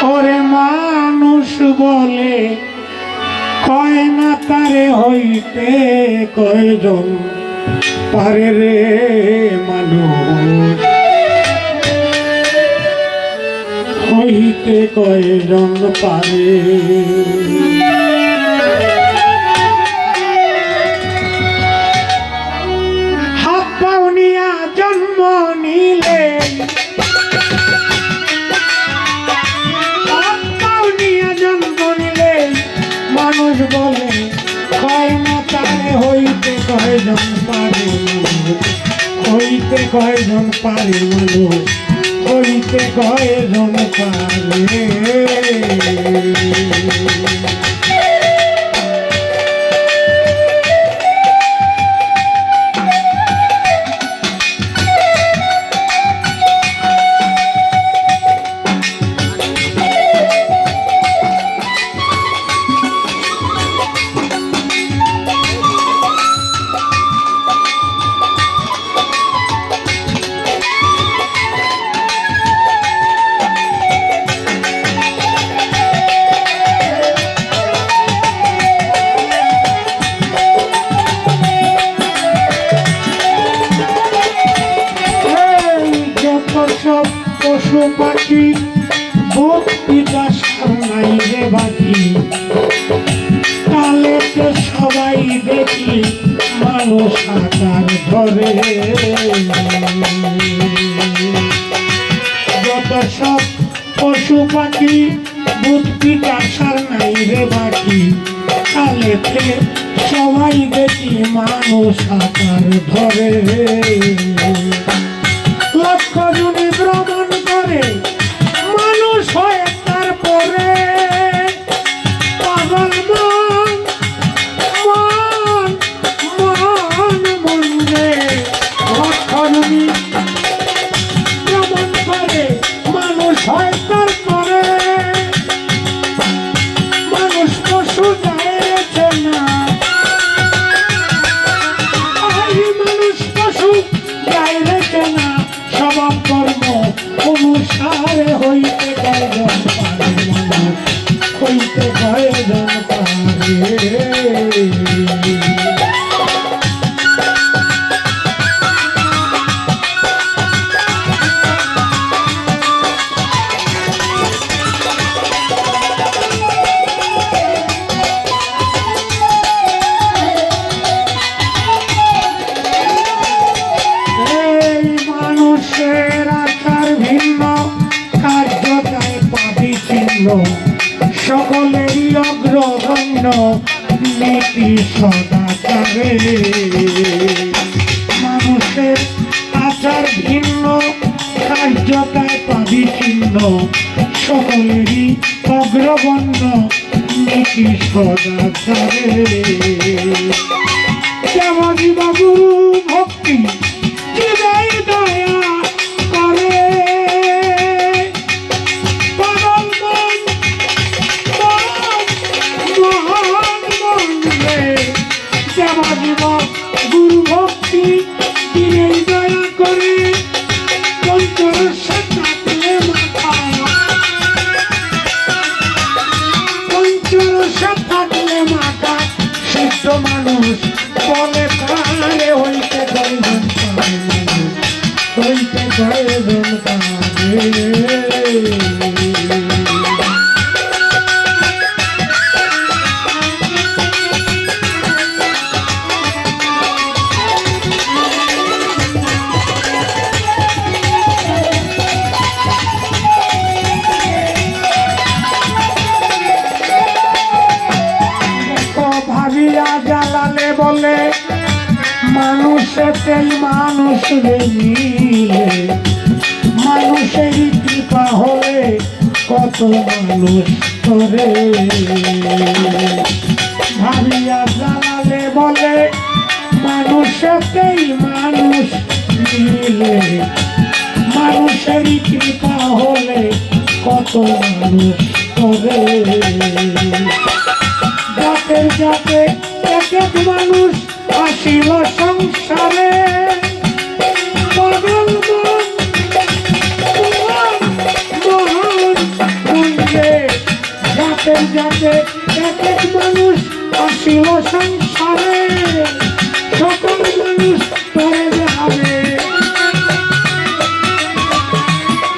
ওরে মানুষ বলে কয় না তারে হইতে কয়জন পারে রে মানুষ হইতে কয়জন পারে। হাত পাউনিয়া জন্ম নিলে মানুষ বলে কয় না তারে হইতে কয়জন পারে হইতে কয়জন পারে মানুষ হইতে কয়জন পারে। পশু পাখি ভক্তিটা সামলাই রে বাকি কালেতে সবাই দেখি মানুষ আকার ধরে। যত সব পশু পাখি বুদ্ধিটা সামলাই রে বাকি কালেতে সবাই দেখি মানুষ আকার ধরে। লক্ষ জুনি ভ্রমণ করে মানুষ হয় তারপরে পাগল মন মন মন মনে। লক্ষ জুনি ভ্রমণ করে মানুষ হয় তারপরে মানুষ পশু যাইছে না মানুষ পশু যাইছে না স্বভাব কর্ম অনুসারে হইতে কয়জন পারে মানুষ হইতে কয়জন পারে। সকলেরই অগ্রগণ্য নীতি সদাচারে মানুষের আচার ভিন্ন কার্যতায় পাবি চিহ্ন সকলেরই অগ্রগণ্য নীতি সদাচারে। দেবাজি বাবু ভক্তি হৃদয় দয়া করে গুরু ভক্তি দিনে দয়া করে পঞ্চরসে থাকলে মাথা পঞ্চরসে থাকলে মাথা সিদ্ধ মানুষ বলে পারে হইতে কয়জন পারে মানুষ হইতে কয়জন পারে। জ্বালালে বলে মানুষেতেই মানুষ রে মিলে মানুষেরই কৃপা হলে কত মানুষ করে। ভাবিয়া জ্বালালে বলে মানুষেতেই মানুষ মিলে মানুষেরই কৃপা হলে কত মানুষ করে। জাতের জাতে এক এক মানুষ আসিল সংসারে পাগল মন মন মন যাতে এক এক মানুষ আসিল সংসারে, সকল মানুষ তরে যাবে,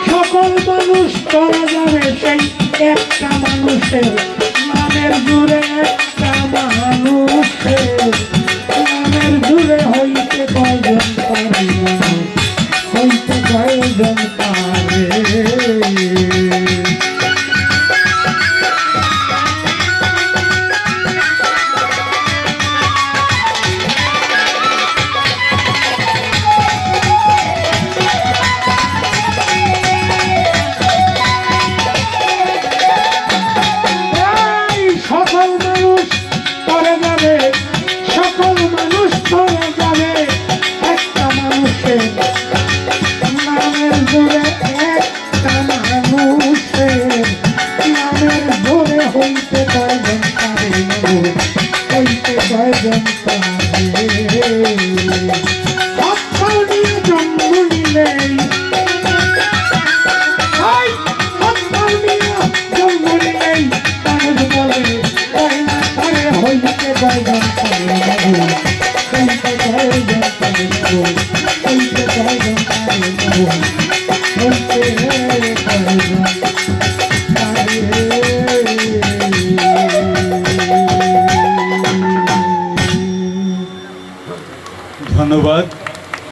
সকল মানুষ তরে যাবে সেই একটা মানুষের নামের জুড়ে, একটা মানুষের নামের জুড়ে হইতে কয়জন পারে মানুষ, হইতে কয়জন পারে। সকল মানুষ তরে যাবে, সকল মানুষ তরে যাবে একটা মানুষের নামের জোরে, একটা মানুষের নামের জোরে হইতে কয়জন পারে, হইতে কয়জন পারে। হত্যা নিয়ে জন্ম নিলেই, হত্যা নিয়ে জন্ম নিলেই মানুষ বলে হইতে কয়জন পারে, হইতে কয়জন পারে, হইতে কয়জন পারে।